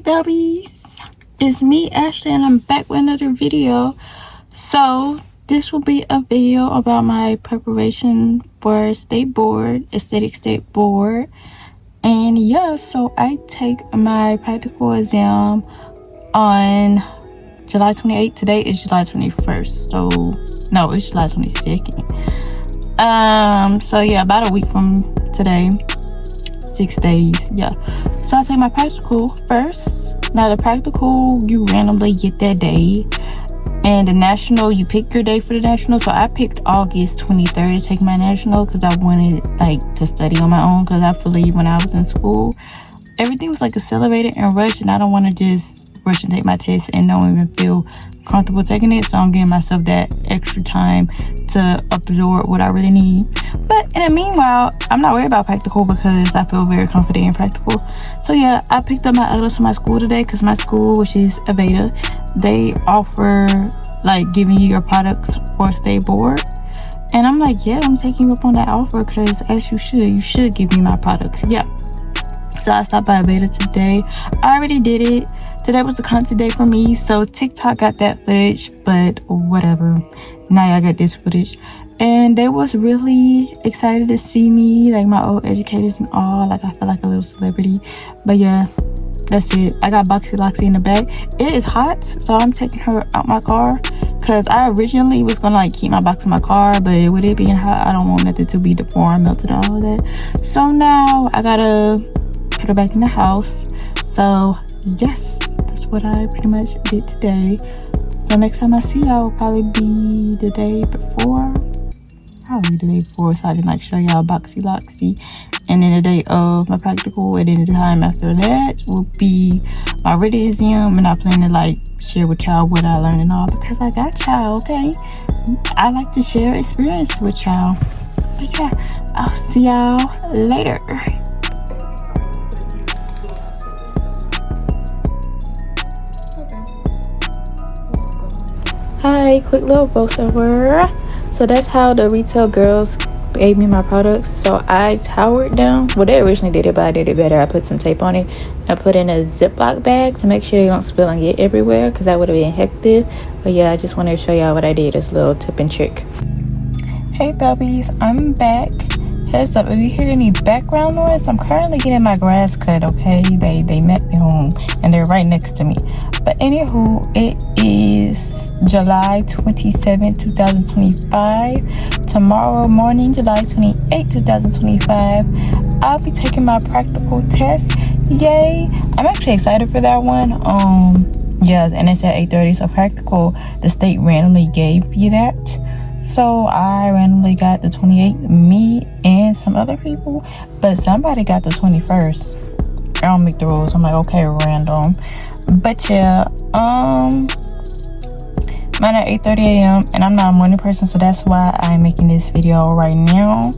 Belbies, it's me Ashley and I'm back with another video. So this will be a video about my preparation for state board, aesthetic state board. And yeah, so I take my practical exam on July 28th. Today is July 21st, so no, it's July 22nd. So yeah, about a week from today, 6 days. Yeah, so I take my practical first. Now the practical, you randomly get that day, and the national, you pick your day for the national. So I picked August 23rd to take my national because I wanted to study on my own, because I believe when I was in school everything was accelerated and rushed, and I don't want to just rush and take my test and don't even feel comfortable taking it. So I'm giving myself that extra time to absorb what I really need. But in the meanwhile, I'm not worried about practical because I feel very confident in practical. So yeah, I picked up my items for my school today because my school, which is Aveda, they offer giving you your products for state board. And I'm like, yeah, I'm taking you up on that offer because as you should give me my products. Yeah. So I stopped by Aveda today. I already did it. Today was the content day for me, so TikTok got that footage, but whatever. Now I got this footage, and they was really excited to see me, my old educators and all. I feel like a little celebrity. But yeah, that's it. I got Boxy Loxy in the back. It is hot, so I'm taking her out my car because I originally was gonna keep my box in my car, but with it being hot, I don't want nothing to be deformed, melted, and all of that. So now I gotta put her back in the house. So yes, that's what I pretty much did today. So next time I see y'all will probably be the day before. Probably the day before, so I can show y'all Boxy Loxy. And then the day of my practical, and then the time after that will be my written exam. And I plan to share with y'all what I learned and all, because I got y'all, okay? I like to share experience with y'all. But yeah, I'll see y'all later. Hi, quick little voiceover. So that's how the retail girls gave me my products. So I towered them. Well, they originally did it, but I did it better. I put some tape on it. I put in a Ziploc bag to make sure they don't spill and get everywhere, because that would have been hectic. But yeah, I just wanted to show y'all what I did. This little tip and trick. Hey Belbies, I'm back. Heads up, if you hear any background noise, I'm currently getting my grass cut, okay? They met me home and they're right next to me. But anywho, it is July 27, 2025. Tomorrow morning, July 28, 2025, I'll be taking my practical test. Yay! I'm actually excited for that one. Yeah, and it's at 8:30. So practical, the state randomly gave you that. So I randomly got the 28th, me and some other people, but somebody got the 21st. I don't make the rules. I'm okay, random. But yeah, mine at 8:30 a.m. and I'm not a morning person, so that's why I'm making this video right now.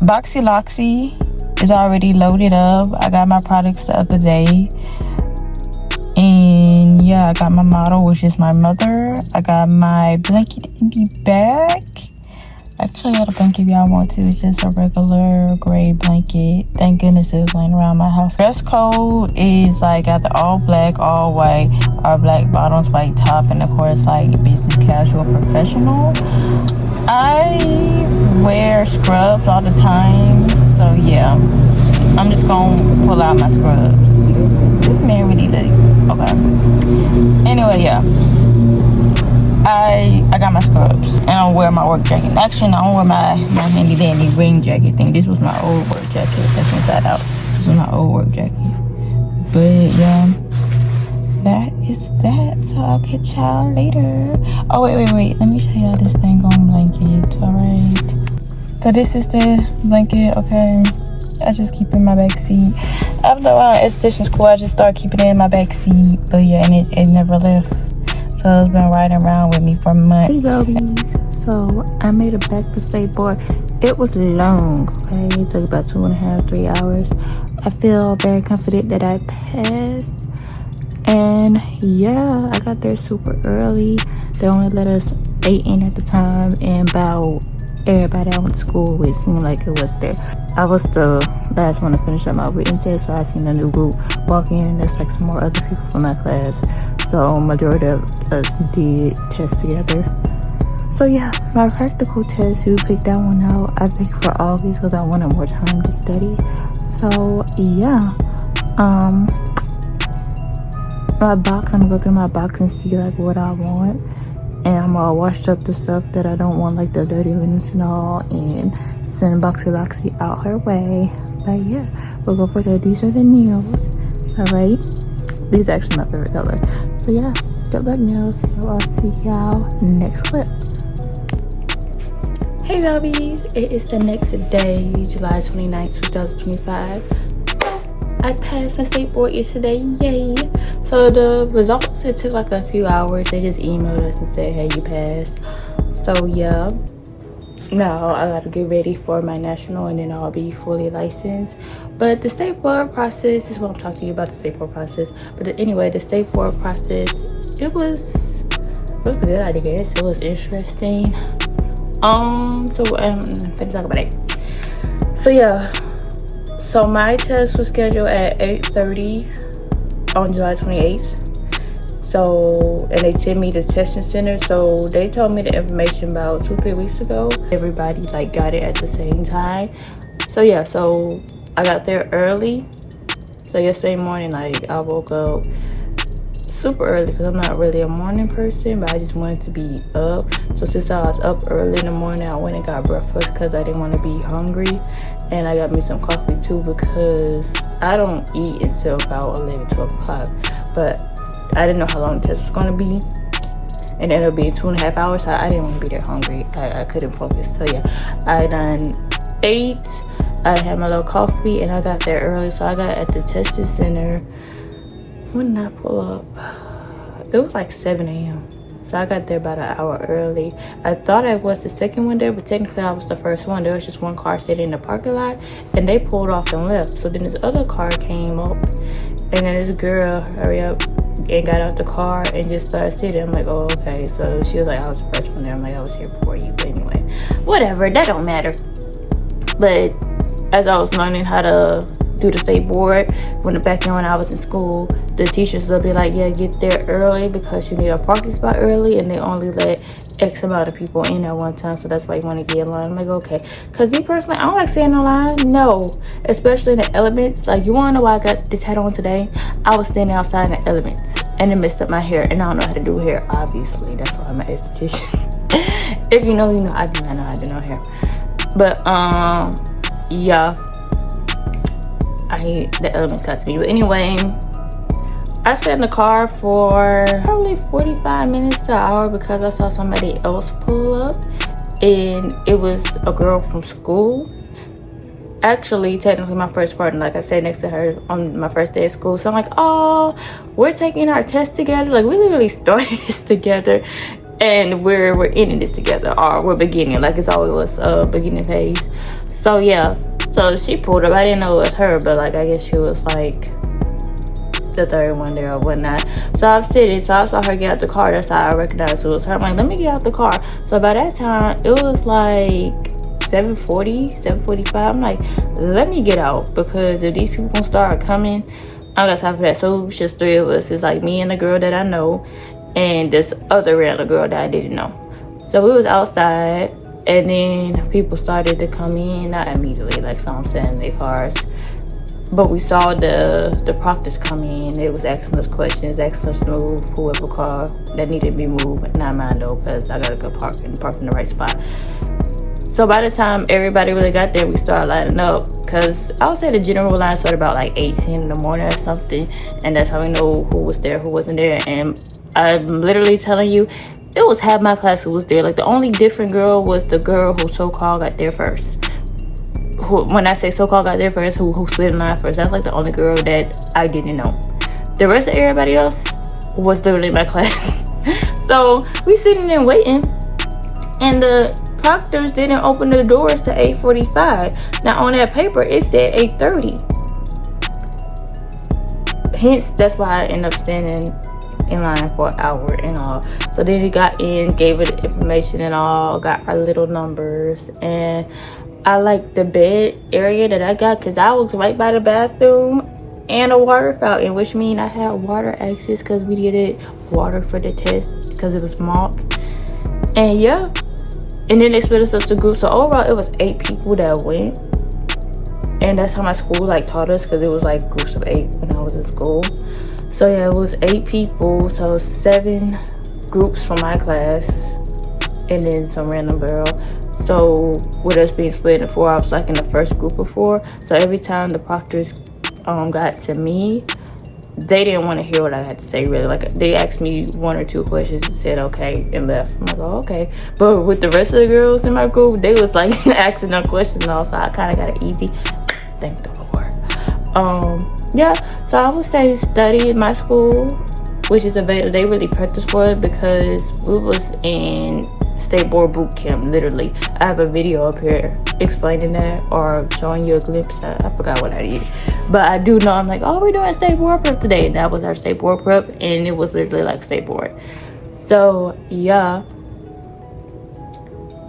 Boxy Loxy is already loaded up. I got my products the other day. And yeah, I got my model, which is my mother. I got my blanket in the back. I can show y'all the blanket if y'all want to. It's just a regular gray blanket. Thank goodness it was laying around my house. Dress code is either all black, all white, or black bottoms, white top, and of course business casual, professional. I wear scrubs all the time, so yeah, I'm just gonna pull out my scrubs. This man really okay. Anyway, yeah, I got my scrubs and I wear my work jacket. Actually, I don't wear my handy dandy ring jacket thing. This was my old work jacket. That's inside out. This was my old work jacket. But yeah, that is that. So I'll catch y'all later. Oh wait. Let me show y'all this thing on blanket. Alright. So this is the blanket. Okay. I just keep it in my back seat. After a while at Esthetician School, I just started keeping it in my back seat. But yeah, and it never left. So it's been riding around with me for months. Hey Belbies. So I made it back for state board. It was long, okay? It took about 2.5, 3 hours. I feel very confident that I passed. And yeah, I got there super early. They only let us 8 in at the time, and about everybody I went to school with seemed like it was there. I was the last one to finish up my written test, so I seen a new group walk in, and there's like some more other people from my class. So majority of us did test together. So yeah, my practical test, we picked that one out. I picked for August because I wanted more time to study. So yeah, my box, I'm gonna go through my box and see like what I want, and I'm gonna wash up the stuff that I don't want, like the dirty linens and all, and send Boxy out her way. But yeah, we'll go for that. These are the nails. Alright, these are actually my favorite color. So yeah, good luck nails. So I'll see y'all next clip. Hey lovies, it is the next day, July 29th, 2025. I passed my state board yesterday, yay. So the results, it took like a few hours. They just emailed us and said, hey, you passed. So yeah, now I gotta get ready for my national, and then I'll be fully licensed. But the state board process, this is what I'm talking to you about, the state board process. But anyway, the state board process, it was good, I guess. It was interesting. I'm gonna talk about it. So yeah, so my test was scheduled at 8:30 on July 28th. So, and they sent me the testing center. So they told me the information about 2-3 weeks ago. Everybody like got it at the same time. So yeah, so I got there early. So yesterday morning, like I woke up super early because I'm not really a morning person, but I just wanted to be up. So since I was up early in the morning, I went and got breakfast because I didn't want to be hungry, and I got me some coffee too because I don't eat until about 11-12 o'clock. But I didn't know how long the test was going to be, and it ended up being 2.5 hours. So I didn't want to be that hungry. I couldn't focus. So yeah, I done ate, I had my little coffee, and I got there early. So I got at the testing center. When did I pull up? It was like 7 a.m. So I got there about an hour early. I thought I was the second one there, but technically I was the first one. There was just one car sitting in the parking lot, and they pulled off and left. So then this other car came up, and then this girl hurry up and got out the car and just started sitting. I'm like, oh, okay. So she was like, I was the first one there. I'm like, I was here before you. But anyway, whatever, that don't matter. But as I was learning how to do the state board, when I was in school, the teachers will be like, yeah, get there early because you need a parking spot early, and they only let X amount of people in at one time. So that's why you want to get in line. I'm like, okay. Because me personally, I don't like staying in line. No. Especially in the elements. Like, you want to know why I got this hat on today? I was standing outside in the elements, and it messed up my hair. And I don't know how to do hair, obviously. That's why I'm an esthetician. If you know, you know. I do not know how to do no hair. But, yeah. The elements got to me. But anyway, I sat in the car for probably 45 minutes to an hour because I saw somebody else pull up, and it was a girl from school. Actually, technically my first partner, like I sat next to her on my first day of school. So I'm like, oh, we're taking our test together. Like, we literally started this together, and we're ending this together, or we're beginning. Like, it's always was a beginning phase. So yeah, so she pulled up. I didn't know it was her, but like I guess she was like the third one there or whatnot. So I was sitting, so I saw her get out the car. That's how I recognized it was her. I'm like, let me get out the car. So by that time, it was like 7:40, 7:45. I'm like, let me get out, because if these people gonna start coming, I got time for that. So it was just 3 of us. It's like me and the girl that I know, and this other random girl that I didn't know. So we was outside, and then people started to come in, not immediately, like some sitting in their cars. But we saw the proctors come in. They was asking us questions, asking us to move whoever car that needed to be moved. Not mine though, because I gotta go park in the right spot. So by the time everybody really got there, we started lining up, because I would say the general line started about like 8-10 in the morning or something, and that's how we know who was there, who wasn't there. And I'm literally telling you, it was half my class who was there. Like, the only different girl was the girl who so-called got there first. When I say so-called got there first, who slid in line first, that's like the only girl that I didn't know. The rest of everybody else was literally in my class. So we sitting there waiting, and the proctors didn't open the doors to 8:45. Now on that paper it said 8:30. Hence, that's why I ended up standing in line for an hour and all. So then we got in, gave it the information and all, got our little numbers. And I like the bed area that I got because I was right by the bathroom and a water fountain, which means I had water access because we needed water for the test because it was mock. And yeah, and then they split us up to groups. So overall it was 8 people that went, and that's how my school like taught us, because it was like groups of 8 when I was in school. So yeah, it was 8 people, so 7 groups from my class and then some random girl. So with us being split into 4, I was like in the first group of 4. So every time the proctors got to me, they didn't want to hear what I had to say, really. Like, they asked me 1 or 2 questions and said okay and left. I'm like, oh, okay. But with the rest of the girls in my group, they was like asking them questions and all, so I kind of got it easy, thank the Lord. Yeah, so I would say study in my school, which is Aveda. They really practice for it because we was in state board boot camp, literally. I have a video up here explaining that, or showing you a glimpse. I forgot what I did, but I do know, I'm like, oh, we're doing state board prep today, and that was our state board prep, and it was literally like state board. So yeah,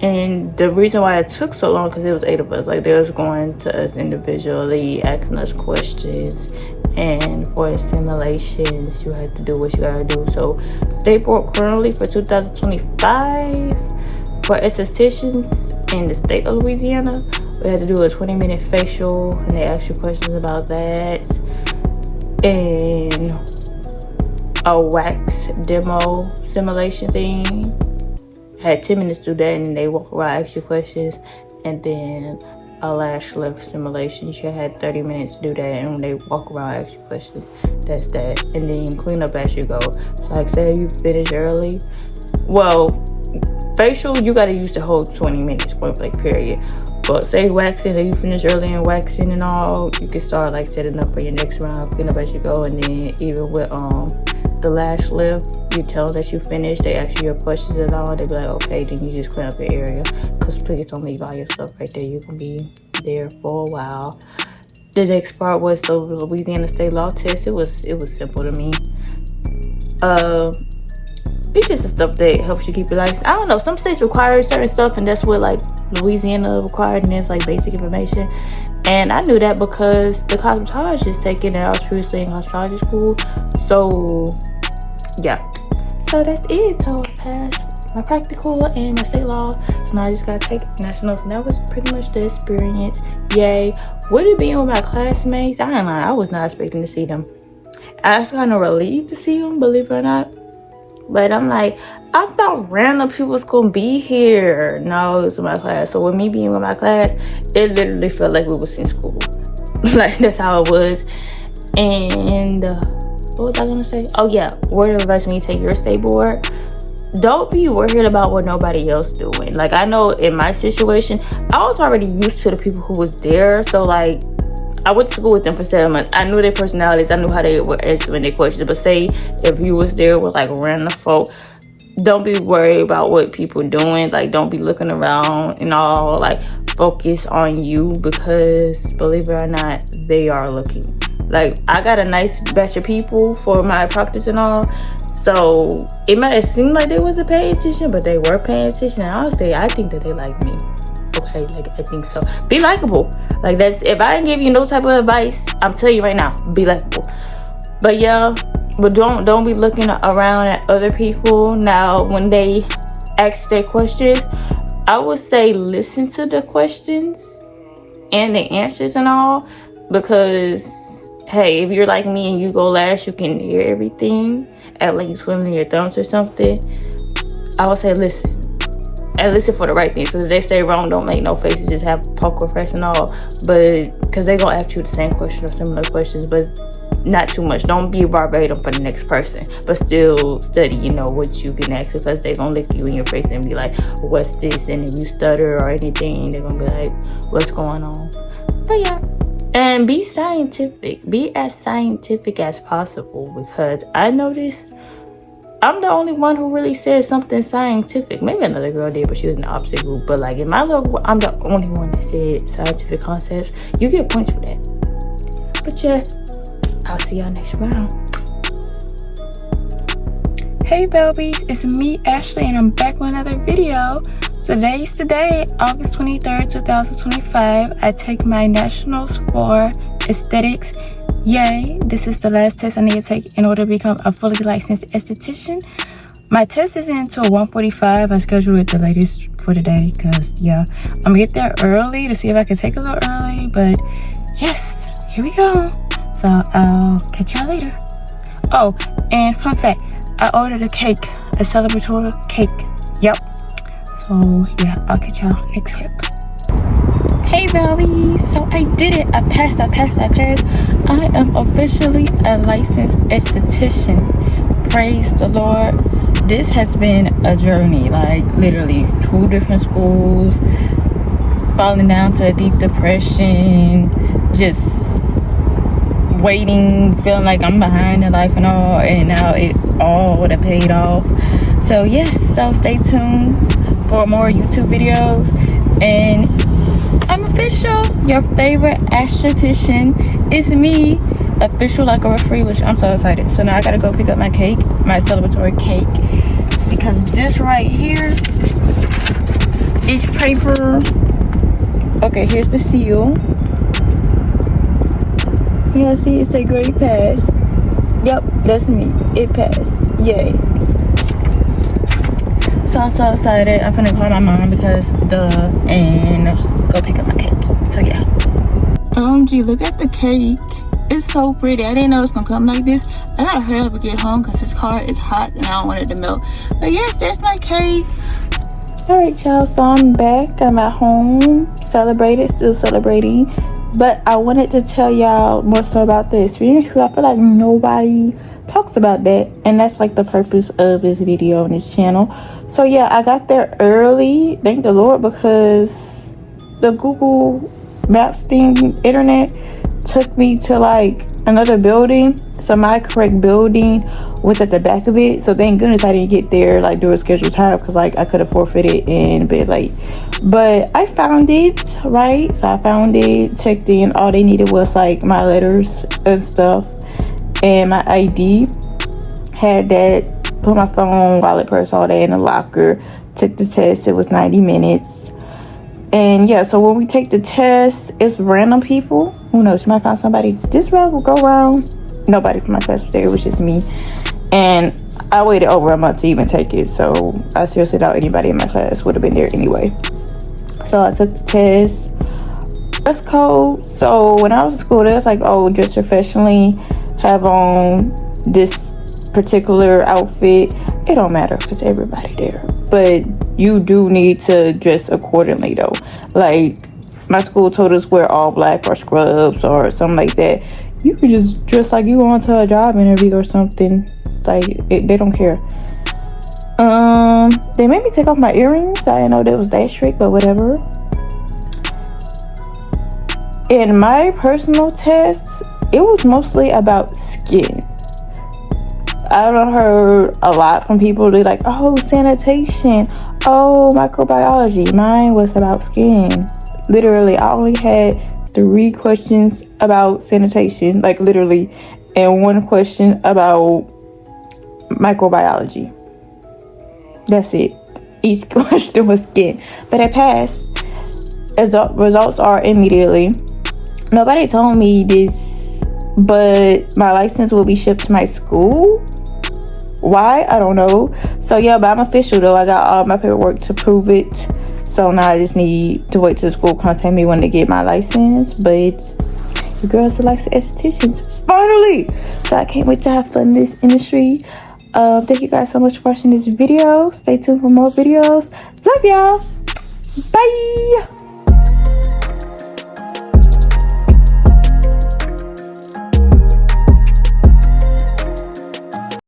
and the reason why it took so long because it was 8 of us. Like, they was going to us individually, asking us questions, and for the simulations you had to do what you gotta do. So state board currently for 2025 for estheticians in the state of Louisiana, we had to do a 20-minute facial, and they asked you questions about that, and a wax demo simulation thing. Had 10 minutes to do that, and they walk around, ask you questions, and then a lash lift simulation. You had 30 minutes to do that, and when they walk around, ask you questions. That's that. And then clean up as you go. So like, say you finish early, well, facial you gotta use the whole 20 minutes, point blank period. But say waxing, that you finish early and waxing and all, you can start like setting up for your next round, clean up as you go. And then even with the lash lift, you tell them that you finished, they ask you your questions and all, they be like, okay, then you just clean up your area, because please don't leave all your stuff right there. You can be there for a while. The next part was the Louisiana state law test. It was simple to me. It's just the stuff that helps you keep your license. I don't know, some states require certain stuff, and that's what like Louisiana required, and it's like basic information. And I knew that because the cosmetologist is taking it. I was previously in cosmetology school. So yeah, so that's it. So I passed my practical and my state law, so now I just gotta take nationals, and that was pretty much the experience. Yay. With it being with my classmates, I don't know, I was not expecting to see them. I was kind of relieved to see them, believe it or not. But I'm like, I thought random people was gonna be here. No, it was my class. So with me being with my class, it literally felt like we was in school. Like, that's how it was. And what was I gonna say? Oh yeah, word of advice when you take your state board, don't be worried about what nobody else doing. Like, I know in my situation, I was already used to the people who was there. So like, I went to school with them for 7 months. I knew their personalities. I knew how they were answering their questions. But say if you was there with like random folk, don't be worried about what people doing. Like, don't be looking around and all. Like, focus on you, because believe it or not, they are looking. Like, I got a nice batch of people for my practice and all. So it might have seemed like they wasn't paying attention, but they were paying attention. And honestly, I think that they like me. Okay, like, I think so. Be likable. Like, that's, if I didn't give you no type of advice, I'm telling you right now, be likable. But yeah, but don't be looking around at other people. Now, when they ask their questions, I would say listen to the questions and the answers and all, because hey, if you're like me and you go last, you can hear everything, act like you're twiddling your thumbs or something. I would say listen. And listen for the right thing. So if they say wrong, don't make no faces, just have poker face and all. But because they gonna ask you the same question or similar questions, but not too much. Don't be verbatim for the next person, but still study, you know, what you can ask, because they gonna look you in your face and be like, what's this? And if you stutter or anything, they're gonna be like, what's going on? But yeah, and be scientific. Be as scientific as possible, because I noticed I'm the only one who really said something scientific. Maybe another girl did, but she was in the opposite group. But like, in my little group, I'm the only one that said scientific concepts. You get points for that. But yeah, I'll see y'all next round. Hey Belbies, it's me Ashley and I'm back with another video. Today's the day, August 23rd, 2025. I take my nationals for aesthetics. Yay, this is the last test I need to take in order to become a fully licensed esthetician. My test is until 1:45. I scheduled it the latest for today because yeah, I'm gonna get there early to see if I can take a little early, but yes, here we go. So I'll catch y'all later. Oh, and fun fact, I ordered a cake, a celebratory cake. Yep. So yeah, I'll catch y'all next clip. Hey Belly, so I did it. I passed. I am officially a licensed esthetician. Praise the Lord. This has been a journey, like literally 2 different schools, falling down to a deep depression, just waiting, feeling like I'm behind in life and all, and now it all would have paid off. So yes, so stay tuned for more YouTube videos. And I'm official, your favorite esthetician is me, official like a referee, which I'm so excited. So now I gotta go pick up my cake, my celebratory cake, because this right here is paper. Okay, here's the seal. Yeah, see, it's a great pass. Yep, that's me. It passed. Yay. So I'm so excited. I'm gonna call my mom because and go pick up my cake. So yeah. OMG, look at the cake. It's so pretty. I didn't know it's gonna come like this. I gotta hurry up and get home because this car is hot and I don't want it to melt. But yes, there's my cake. Alright, y'all. So I'm back. I'm at home. Still celebrating. But I wanted to tell y'all more so about the experience because I feel like nobody talks about that, and that's like the purpose of this video on this channel. So yeah, I got there early, thank the Lord, because the Google Maps thing, internet, took me to like another building. So my correct building was at the back of it, so thank goodness I didn't get there like during scheduled time, because like I could have forfeited and been late. But I found it, right? So I found it, checked in. All they needed was like my letters and stuff and my ID. Had that, put my phone, wallet, purse, all that in the locker. Took the test. It was 90 minutes. And yeah, so when we take the test, it's random people. Who knows? You might find somebody. This round will go around. Nobody from my class was there. It was just me. And I waited over a month to even take it. So I seriously doubt anybody in my class would have been there anyway. So I took the test. Dress code. So when I was in school, there's like, oh, dress professionally, have on this particular outfit. It don't matter because everybody there. But you do need to dress accordingly though. Like my school told us wear all black or scrubs or something like that. You could just dress like you going to a job interview or something. Like they don't care. They made me take off my earrings. I didn't know that was that strict, but whatever. In my personal test, it was mostly about skin. I don't heard a lot from people. They're like, oh, sanitation, oh, microbiology. Mine was about skin. Literally, I only had 3 questions about sanitation, like literally, and 1 question about microbiology. That's it. Each question was skin. But I passed. Results are immediately. Nobody told me this, but my license will be shipped to my school. Why? I don't know. So yeah, but I'm official though. I got all my paperwork to prove it. So now I just need to wait till the school contact me when they get my license. But the girls are licensed estheticians. Finally! So I can't wait to have fun in this industry. Thank you guys so much for watching this video. Stay tuned for more videos. Love y'all. Bye.